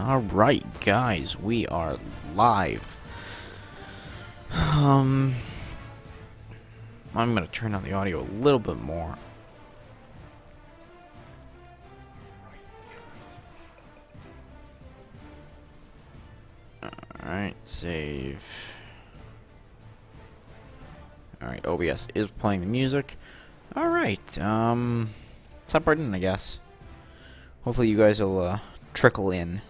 Alright, guys, we are live. I'm gonna turn down the audio a little bit more. Alright, save. Alright, OBS is playing the music. Alright, let's hop right in, I guess. Hopefully you guys will, trickle in.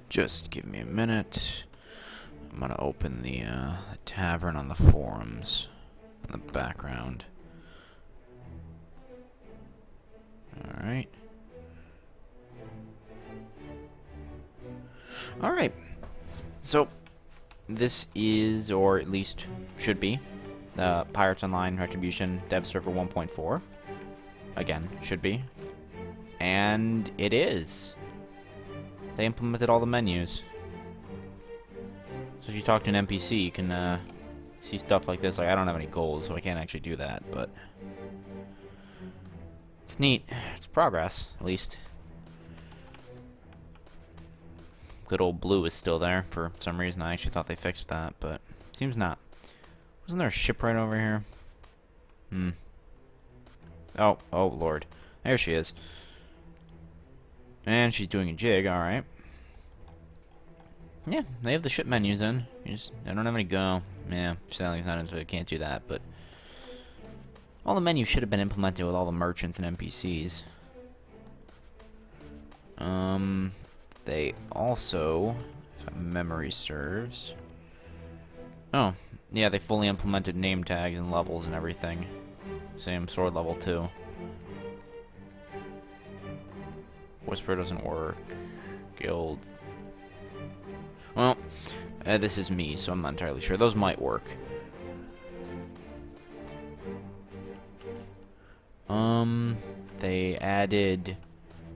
Just give me a minute. I'm gonna open the tavern on the forums in the background. Alright. Alright. So, this is, or at least should be, the Pirates Online Retribution Dev Server 1.4. Again, should be. And it is. They implemented all the menus. So if you talk to an NPC, you can see stuff like this. Like, I don't have any goals, so I can't actually do that, but it's neat. It's progress, at least. Good old blue is still there for some reason. I actually thought they fixed that, but seems not. Wasn't there a ship right over here? Oh lord. There she is. And she's doing a jig, alright. Yeah, they have the ship menus in. I don't have any go. Yeah, sailing's not in, so I can't do that, but all the menus should have been implemented with all the merchants and NPCs. They also, if my memory serves. Oh, yeah, they fully implemented name tags and levels and everything. Same sword level too. Whisper doesn't work. Guild. Well, this is me, so I'm not entirely sure. Those might work. They added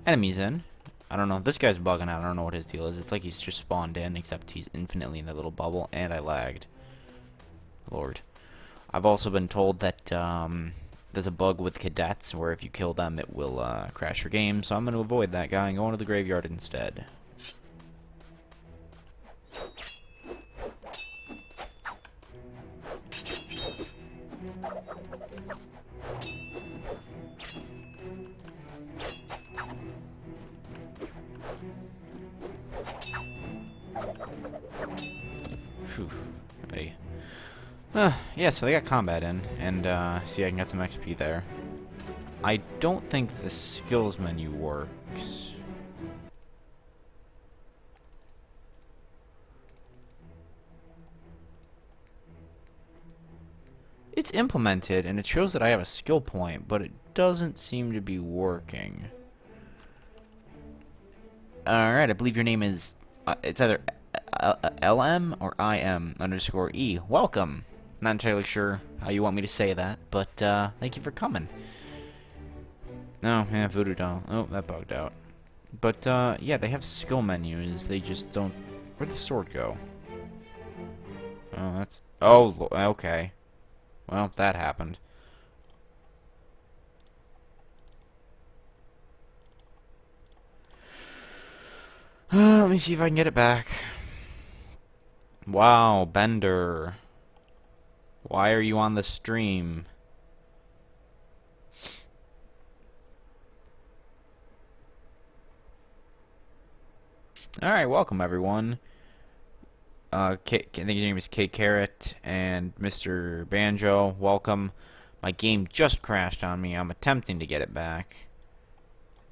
enemies in. I don't know. This guy's bugging out. I don't know what his deal is. It's like he's just spawned in, except he's infinitely in that little bubble, and I lagged. Lord. I've also been told that, there's a bug with cadets where if you kill them, it will crash your game. So I'm going to avoid that guy and go into the graveyard instead. Phew. Hey. Yeah, so they got combat in, and see, I can get some XP there. I don't think the skills menu works. It's implemented, and it shows that I have a skill point, but it doesn't seem to be working. Alright, I believe your name is, it's either LM or IM_E. Welcome! Not entirely sure how you want me to say that, but thank you for coming. Oh, yeah, Voodoo Doll. Oh, that bugged out. But yeah, they have skill menus. They just don't. Where'd the sword go? Oh, that's. Oh, okay. Well, that happened. Let me see if I can get it back. Wow, Bender. Why are you on the stream? Alright, welcome everyone. I think your name is K Carrot and Mr. Banjo. Welcome. My game just crashed on me. I'm attempting to get it back.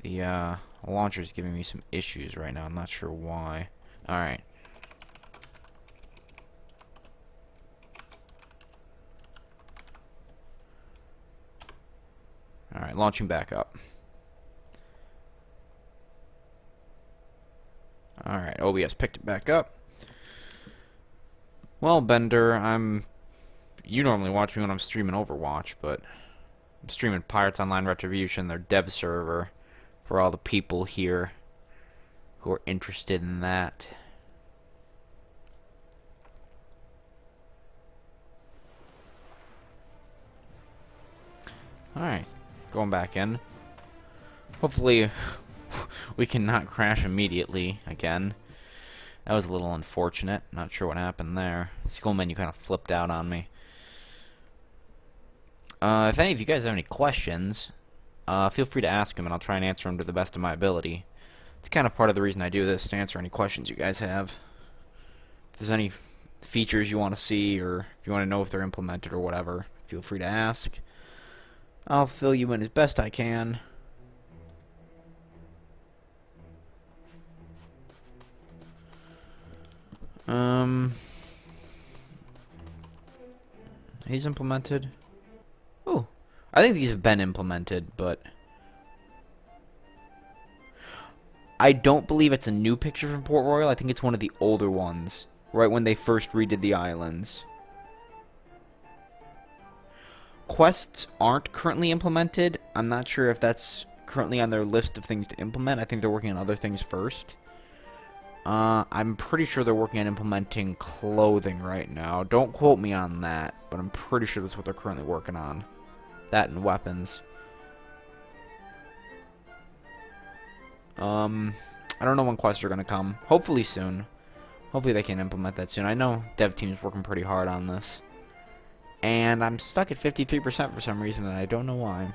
The launcher's giving me some issues right now. I'm not sure why. Alright. Alright, launching back up. Alright, OBS picked it back up. Well, Bender, you normally watch me when I'm streaming Overwatch, but I'm streaming Pirates Online Retribution, their dev server, for all the people here who are interested in that. Alright, going back in. Hopefully, we can not crash immediately again. That was a little unfortunate. Not sure what happened there. The skill menu kind of flipped out on me. If any of you guys have any questions, feel free to ask them, and I'll try and answer them to the best of my ability. It's kind of part of the reason I do this, to answer any questions you guys have. If there's any features you want to see, or if you want to know if they're implemented or whatever, feel free to ask. I'll fill you in as best I can. He's implemented. Oh, I think these have been implemented, but I don't believe it's a new picture from Port Royal. I think it's one of the older ones, right when they first redid the islands. Quests aren't currently implemented. I'm not sure if that's currently on their list of things to implement. I think they're working on other things first. I'm pretty sure they're working on implementing clothing right now. Don't quote me on that, but I'm pretty sure that's what they're currently working on. That and weapons. I don't know when quests are going to come. Hopefully soon. Hopefully they can implement that soon. I know dev team's working pretty hard on this. And I'm stuck at 53% for some reason, and I don't know why.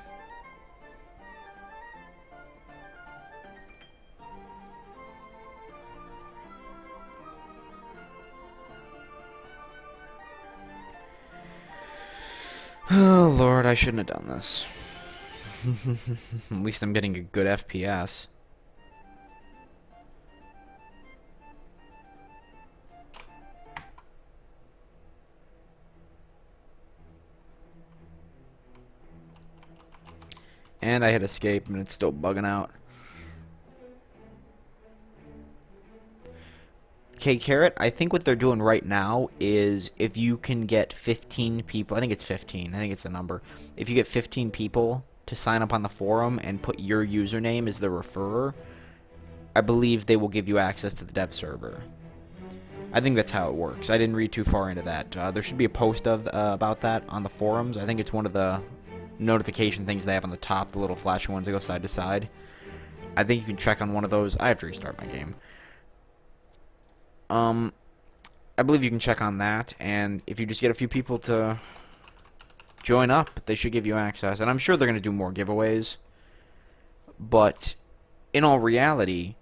Oh, Lord, I shouldn't have done this. At least I'm getting a good FPS. And I hit escape, and it's still bugging out. Okay, Carrot, I think what they're doing right now is if you can get 15 people, I think it's 15, I think it's the number. If you get 15 people to sign up on the forum and put your username as the referrer, I believe they will give you access to the dev server. I think that's how it works. I didn't read too far into that. There should be a post about that on the forums. I think it's one of the notification things they have on the top, the little flashing ones that go side to side. I think you can check on one of those. I have to restart my game. I believe you can check on that, and if you just get a few people to join up, they should give you access. And I'm sure they're going to do more giveaways, but in all reality,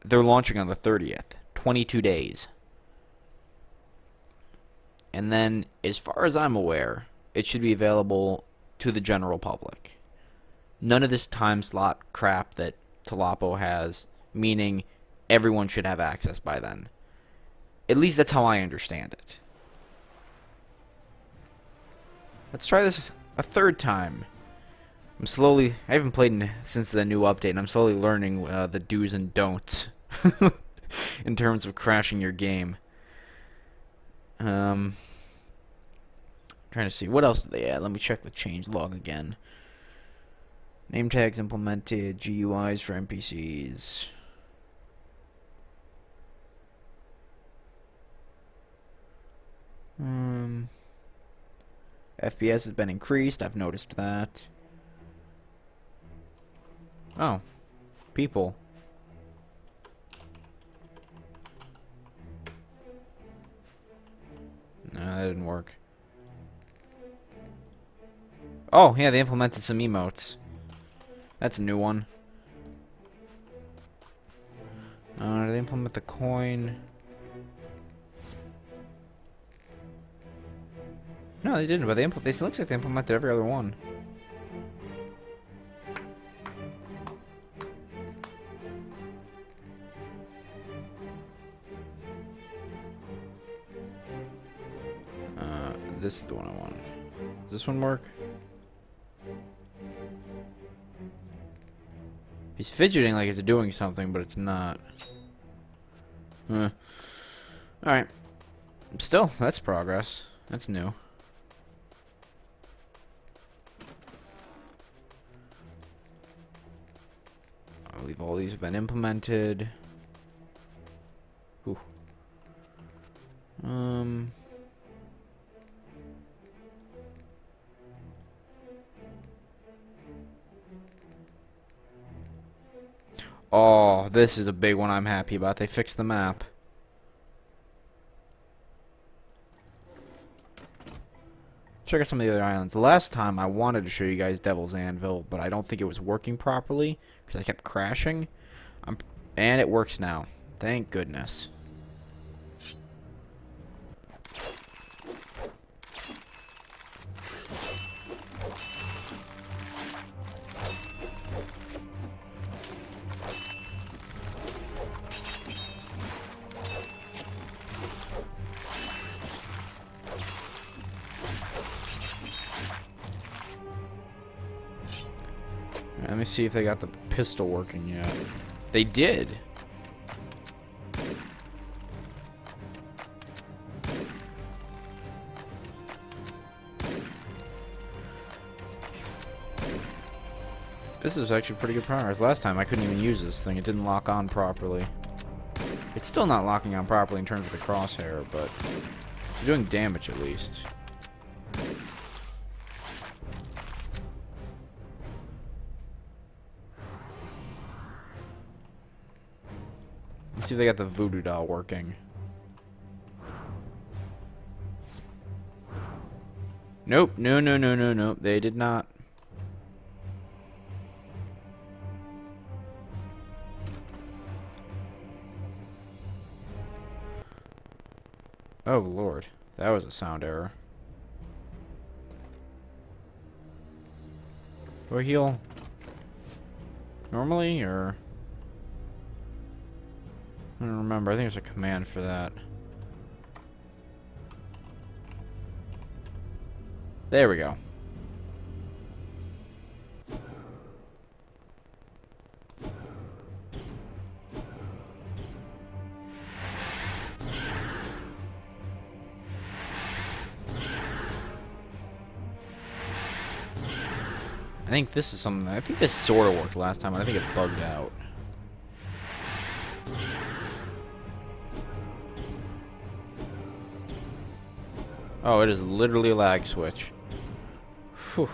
they're launching on the 30th, 22 days. And then, as far as I'm aware, it should be available to the general public. None of this time slot crap that Talapo has, meaning everyone should have access by then. At least that's how I understand it. Let's try this a third time. I haven't played since the new update, and I'm slowly learning the do's and don'ts in terms of crashing your game. Trying to see, what else did they add? Let me check the change log again. Name tags implemented, GUIs for NPCs. FPS has been increased, I've noticed that. Oh. People. No, that didn't work. Oh, yeah, they implemented some emotes. That's a new one. Did they implement the coin? No, they didn't, but it looks like they implemented every other one. This is the one I wanted. Does this one work? He's fidgeting like it's doing something, but it's not. Alright. Still, that's progress. That's new. I believe all these have been implemented. Ooh. Oh, this is a big one I'm happy about. They fixed the map. Check out some of the other islands. The last time I wanted to show you guys Devil's Anvil, but I don't think it was working properly because I kept crashing. And it works now. Thank goodness. Let me see if they got the pistol working yet. They did. This is actually pretty good progress. Last time I couldn't even use this thing. It didn't lock on properly. It's still not locking on properly in terms of the crosshair, but it's doing damage at least. Let's see if they got the voodoo doll working. Nope. No. They did not. Oh, Lord. That was a sound error. Do I heal normally, or... I don't remember. I think there's a command for that. There we go. I think this is something. I think this sort of worked last time, but I think it bugged out. Oh, it is literally a lag switch. Whew.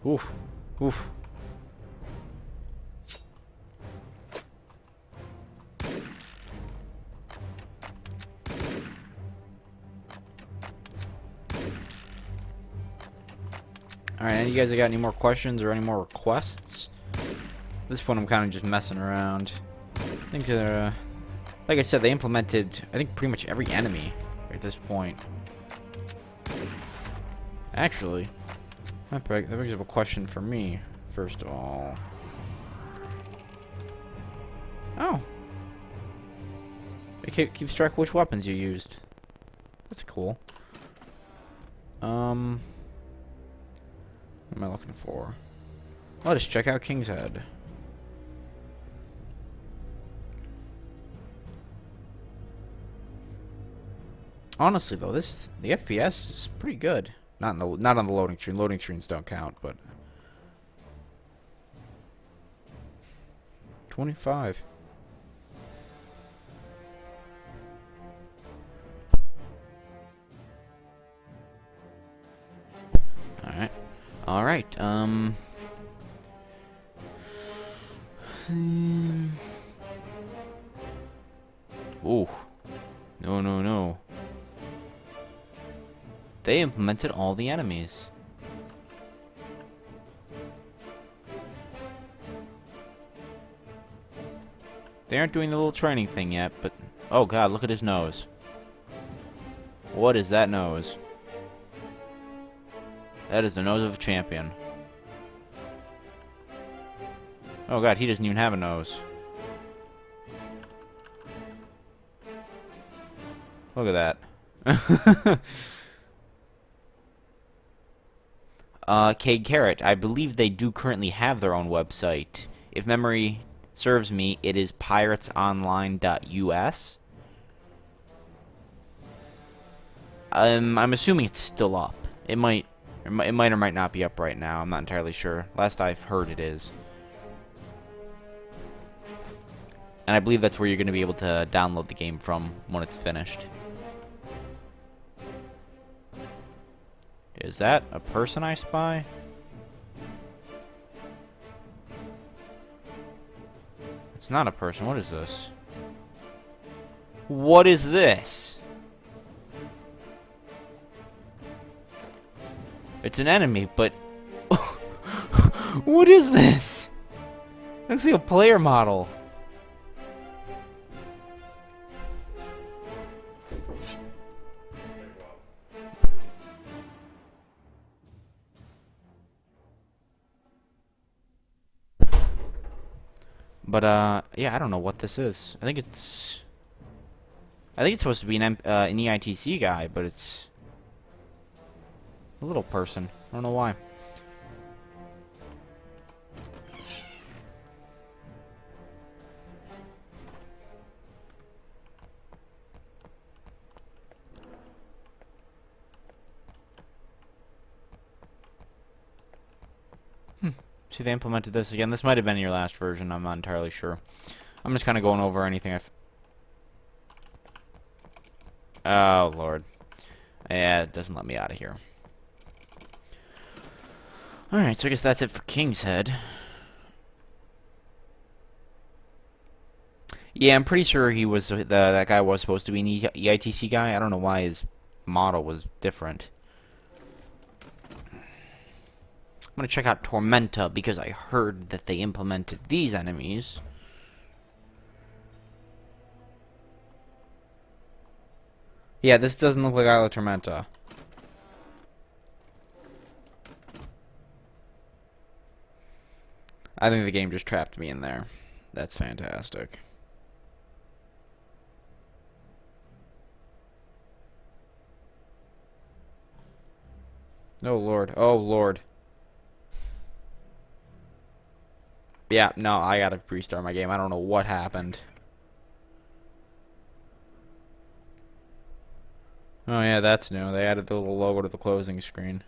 Oof. Oof. Alright, any of you guys got any more questions or any more requests? At this point, I'm kind of just messing around. I think they're, like I said, they implemented, I think, pretty much every enemy at this point. Actually, that brings up a question for me, first of all. Oh. It keeps track of which weapons you used. That's cool. What am I looking for? Let us check out King's Head. Honestly, though, the FPS is pretty good. Not on the loading screen. Loading screens don't count, but 25. All right. Ooh. No. They implemented all the enemies. They aren't doing the little training thing yet, but... Oh god, look at his nose. What is that nose? That is the nose of a champion. Oh god, he doesn't even have a nose. Look at that. Cade Carrot, I believe they do currently have their own website. If memory serves me, it is piratesonline.us. I'm assuming it's still up. It might or might not be up right now. I'm not entirely sure. Last I've heard, it is. And I believe that's where you're going to be able to download the game from when it's finished. Is that a person I spy? It's not a person. What is this? What is this? It's an enemy, but... What is this? Looks like a player model. But, yeah, I don't know what this is. I think it's supposed to be an EITC guy, but it's a little person. I don't know why. See, they implemented this again. This might have been your last version. I'm not entirely sure. I'm just kind of going over anything Oh, Lord. Yeah, it doesn't let me out of here. Alright, so I guess that's it for King's Head. Yeah, I'm pretty sure he was that guy was supposed to be an EITC guy. I don't know why his model was different. I'm gonna check out Tormenta because I heard that they implemented these enemies. Yeah, this doesn't look like Isla Tormenta. I think the game just trapped me in there. That's fantastic. Oh, Lord. Oh, Lord. Yeah, no, I gotta restart my game. I don't know what happened. Oh, yeah, that's new. They added the little logo to the closing screen.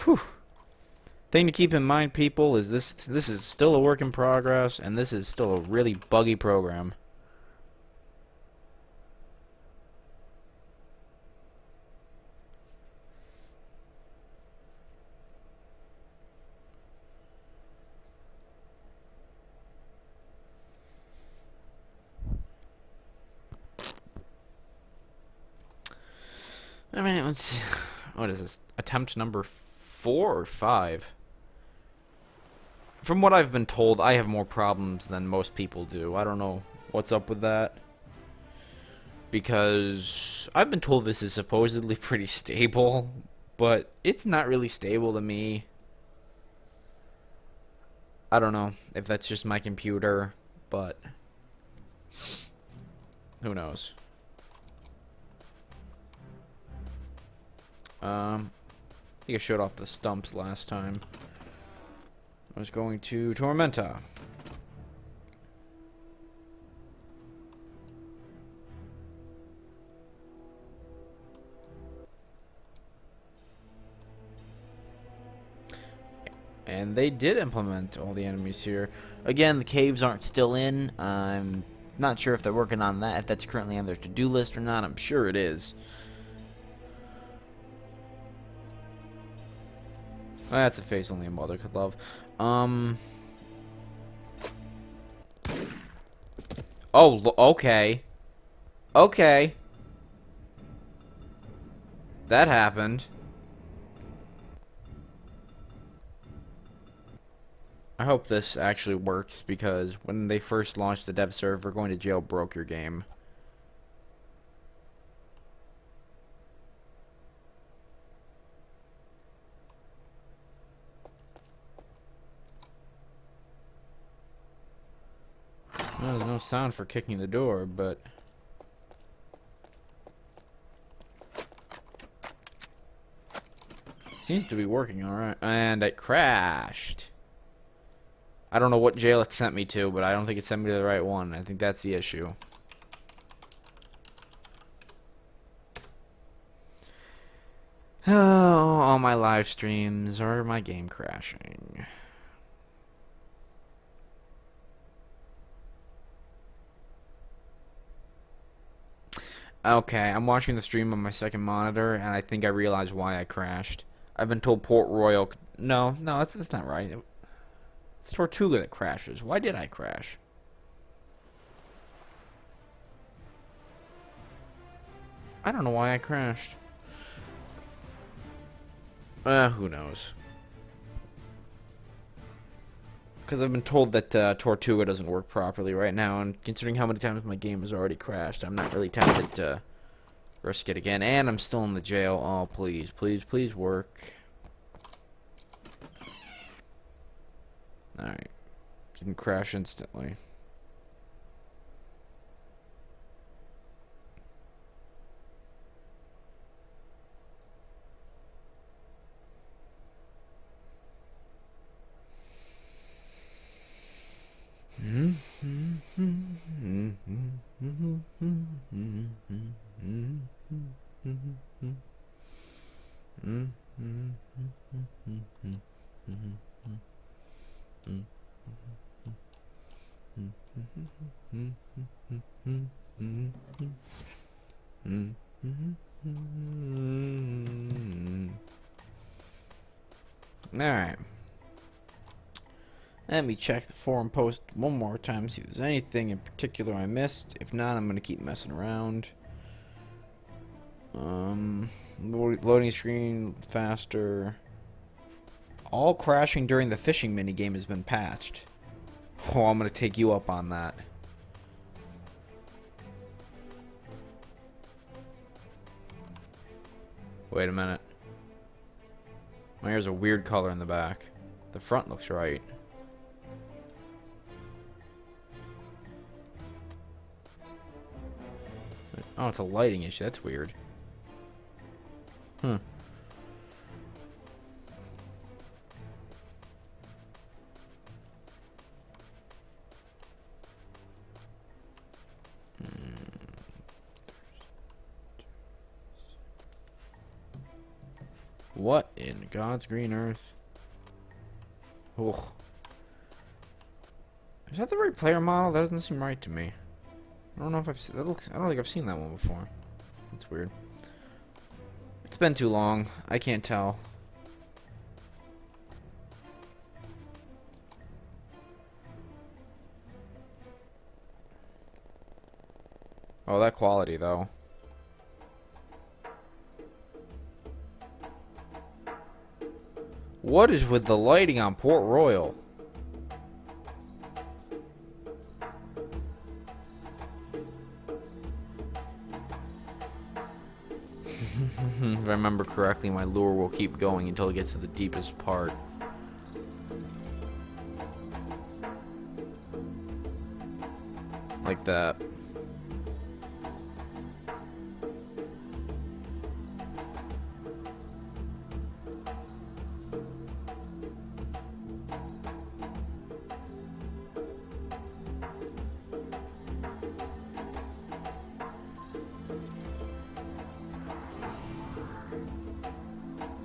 Whew. Thing to keep in mind, people, is this is still a work in progress, and this is still a really buggy program. I mean, let's see. What is this? Attempt number 4 or 5? From what I've been told, I have more problems than most people do. I don't know what's up with that. Because I've been told this is supposedly pretty stable, but it's not really stable to me. I don't know if that's just my computer, but who knows. I think I showed off the stumps last time. I was going to Tormenta. And they did implement all the enemies here. Again, the caves aren't still in. I'm not sure if they're working on that, if that's currently on their to-do list or not. I'm sure it is. That's a face only a mother could love. Oh, okay. Okay. That happened. I hope this actually works, because when they first launched the dev server, going to jail broke your game. No sound for kicking the door, but... Seems to be working alright. And it crashed. I don't know what jail it sent me to, but I don't think it sent me to the right one. I think that's the issue. Oh, all my live streams or my game crashing. Okay, I'm watching the stream on my second monitor, and I think I realized why I crashed. I've been told Port Royal... No, that's not right. It's Tortuga that crashes. Why did I crash? I don't know why I crashed. Who knows? Because I've been told that Tortuga doesn't work properly right now, and considering how many times my game has already crashed, I'm not really tempted to risk it again. And I'm still in the jail. Oh, please, please, please work. Alright. Didn't crash instantly. Alright. Let me check the forum post one more time, see if there's anything in particular I missed. If not, I'm going to keep messing around. Loading screen faster. All crashing during the fishing minigame has been patched. Oh, I'm going to take you up on that. Wait a minute. My hair's a weird color in the back. The front looks right. Oh, it's a lighting issue. That's weird. Hmm. What in God's green earth? Oh. Is that the right player model? That doesn't seem right to me. I don't know if I've seen that looks. I don't think I've seen that one before. That's weird. It's been too long. I can't tell. Oh, that quality though. What is with the lighting on Port Royal? If I remember correctly, my lure will keep going until it gets to the deepest part. Like that.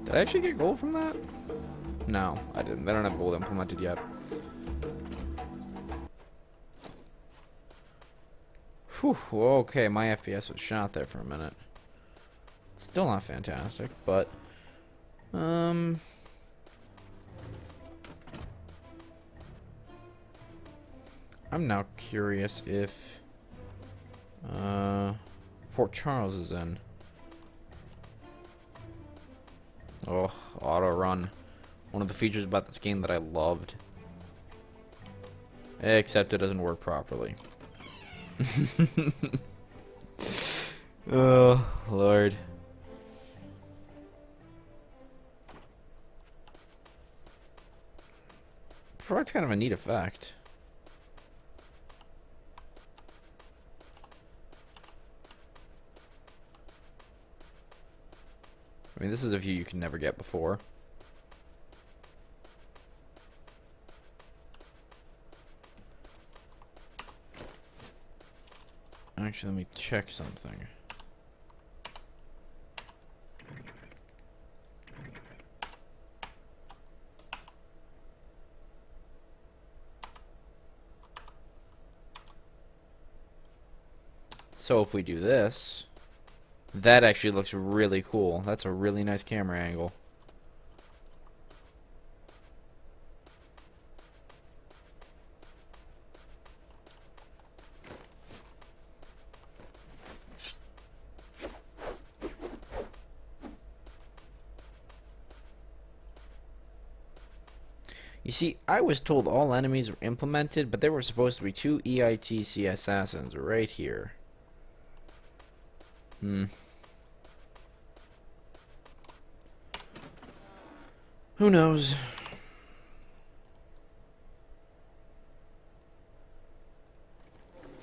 Did I actually get gold from that? No, I didn't. They don't have gold implemented yet. Whew, okay, my FPS was shot there for a minute. Still not fantastic, but... I'm now curious if... Fort Charles is in. Oh, auto run. One of the features about this game that I loved. Except it doesn't work properly. Oh, Lord. Provides kind of a neat effect. I mean, this is a view you can never get before. Actually, let me check something. So if we do this, that actually looks really cool. That's a really nice camera angle. You see, I was told all enemies were implemented, but there were supposed to be 2 EITC assassins right here. Who knows?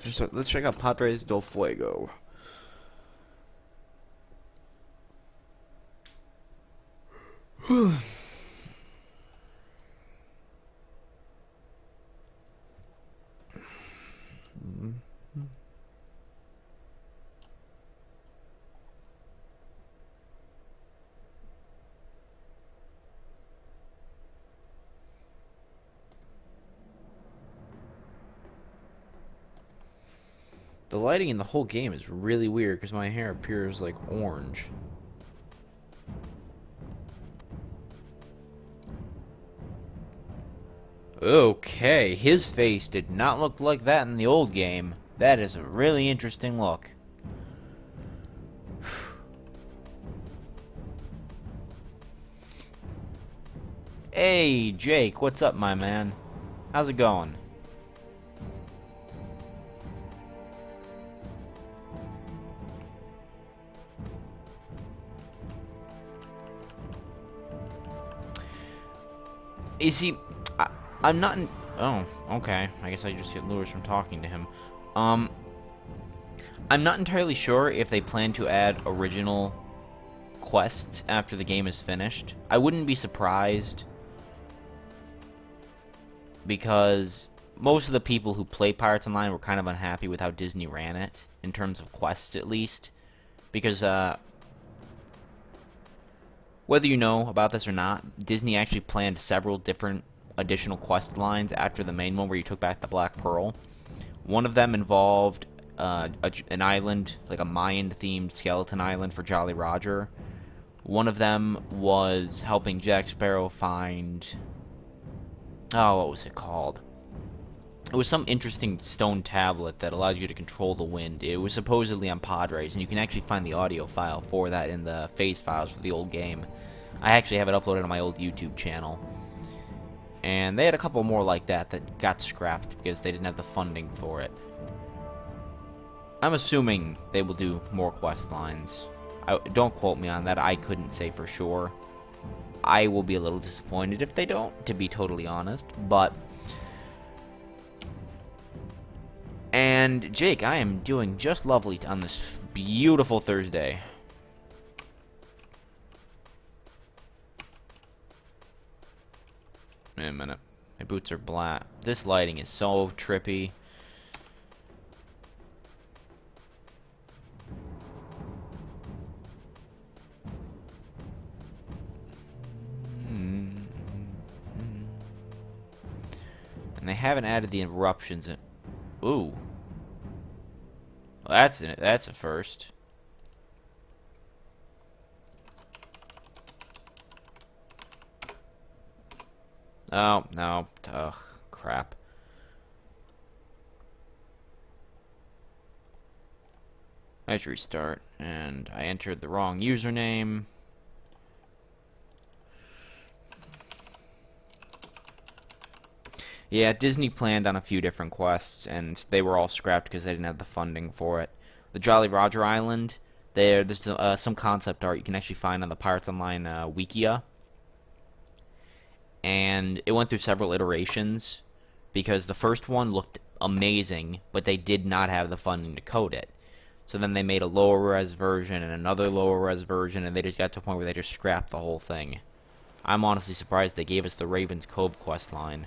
So let's check out Padres del Fuego. The lighting in the whole game is really weird because my hair appears like orange. Okay, his face did not look like that in the old game. That is a really interesting look. Hey, Jake, what's up, my man? How's it going? You see, I'm not in... Oh, okay. I guess I just get lures from talking to him. I'm not entirely sure if they plan to add original quests after the game is finished. I wouldn't be surprised, because most of the people who play Pirates Online were kind of unhappy with how Disney ran it, in terms of quests at least. Because, whether you know about this or not, Disney actually planned several different additional quest lines after the main one where you took back the Black Pearl. One of them involved an island, like a Mayan-themed skeleton island for Jolly Roger. One of them was helping Jack Sparrow find... Oh, what was it called? It was some interesting stone tablet that allowed you to control the wind. It was supposedly on Padres, and you can actually find the audio file for that in the phase files for the old game. I actually have it uploaded on my old YouTube channel. And they had a couple more like that that got scrapped because they didn't have the funding for it. I'm assuming they will do more quest lines. Don't quote me on that, I couldn't say for sure. I will be a little disappointed if they don't, to be totally honest, but... And, Jake, I am doing just lovely on this beautiful Thursday. Wait a minute. My boots are black. This lighting is so trippy. And they haven't added the eruptions in... Ooh. Well, that's a first. Oh, no. Ugh, crap. Let's restart. And I entered the wrong username. Yeah, Disney planned on a few different quests, and they were all scrapped because they didn't have the funding for it. The Jolly Roger Island, there's some concept art you can actually find on the Pirates Online Wikia. And it went through several iterations, because the first one looked amazing, but they did not have the funding to code it. So then they made a lower res version and another lower res version, and they just got to a point where they just scrapped the whole thing. I'm honestly surprised they gave us the Raven's Cove quest line.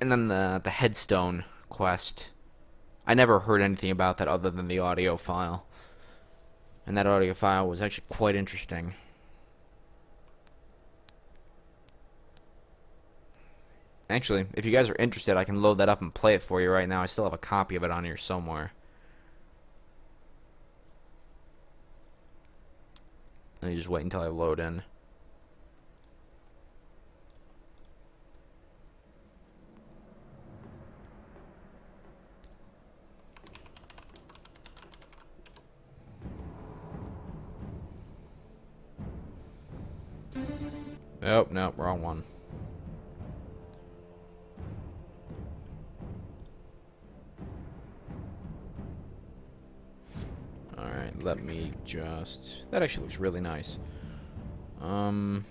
And then the Headstone quest. I never heard anything about that other than the audio file. And that audio file was actually quite interesting. Actually, if you guys are interested, I can load that up and play it for you right now. I still have a copy of it on here somewhere. Let me just wait until I load in. Oh, no, wrong one. Alright, let me just... That actually looks really nice. Turn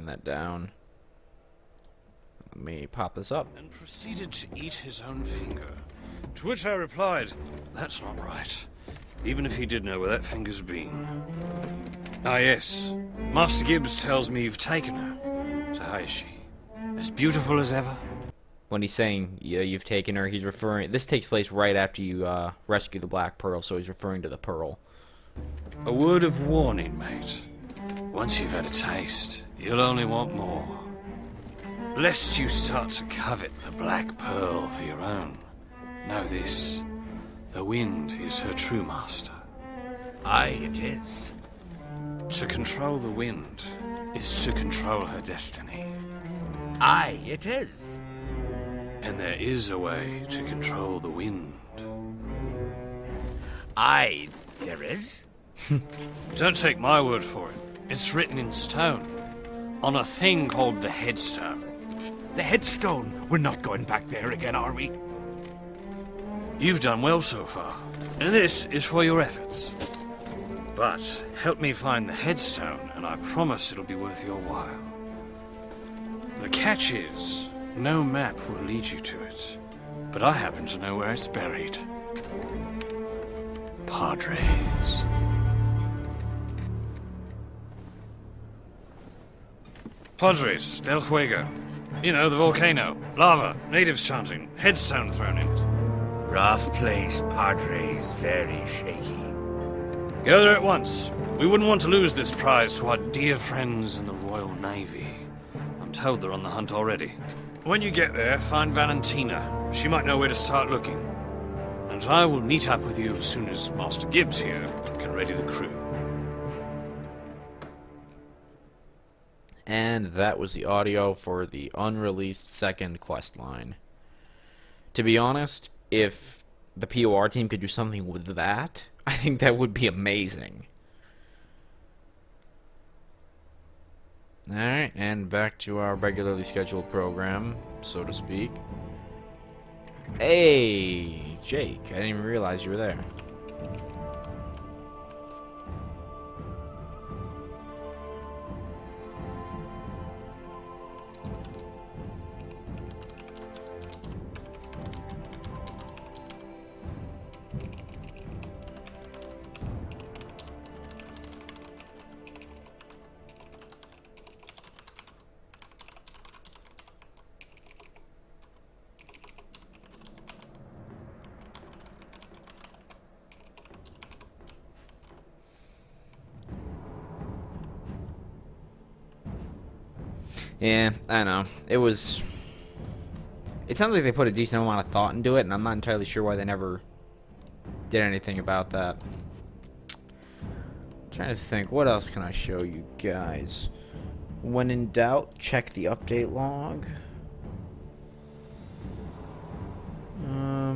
that down. Let me pop this up. And proceeded to eat his own finger. To which I replied, that's not right. Even if he did know where that finger's been. Ah, yes. Master Gibbs tells me you've taken her. So how is she? As beautiful as ever? When he's saying you've taken her, he's referring... This takes place right after you rescue the Black Pearl, so he's referring to the Pearl. A word of warning, mate. Once you've had a taste, you'll only want more. Lest you start to covet the Black Pearl for your own. Know this. The wind is her true master. Aye, it is. To control the wind is to control her destiny. Aye, it is. And there is a way to control the wind. Aye, there is. Don't take my word for it. It's written in stone. On a thing called the headstone. The headstone. We're not going back there again, are we? You've done well so far, and this is for your efforts. But help me find the headstone, and I promise it'll be worth your while. The catch is, no map will lead you to it, but I happen to know where it's buried. Padres. Padres, Del Fuego. You know, the volcano, lava, natives chanting, headstone thrown in it. Rough place, Padres. Very shaky. Go there at once. We wouldn't want to lose this prize to our dear friends in the Royal Navy. I'm told they're on the hunt already. When you get there, find Valentina. She might know where to start looking. And I will meet up with you as soon as Master Gibbs here can ready the crew. And that was the audio for the unreleased second quest line. To be honest, if the POR team could do something with that, I think that would be amazing. Alright, and back to our regularly scheduled program, so to speak. Hey, Jake, I didn't even realize you were there. Yeah, I know. It sounds like they put a decent amount of thought into it, and I'm not entirely sure why they never did anything about that. I'm trying to think, what else can I show you guys? When in doubt, check the update log. I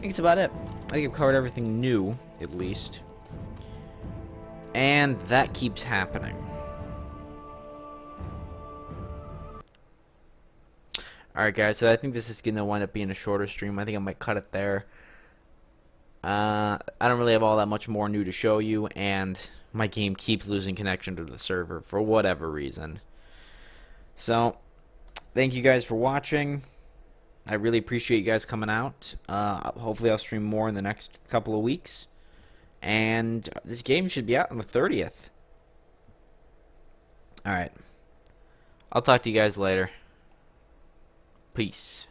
think it's about it. I think I've covered everything new, at least. And that keeps happening. Alright guys, so I think this is going to wind up being a shorter stream. I think I might cut it there. I don't really have all that much more new to show you, and my game keeps losing connection to the server for whatever reason. So, thank you guys for watching. I really appreciate you guys coming out. Hopefully I'll stream more in the next couple of weeks. And this game should be out on the 30th. Alright. I'll talk to you guys later. Peace.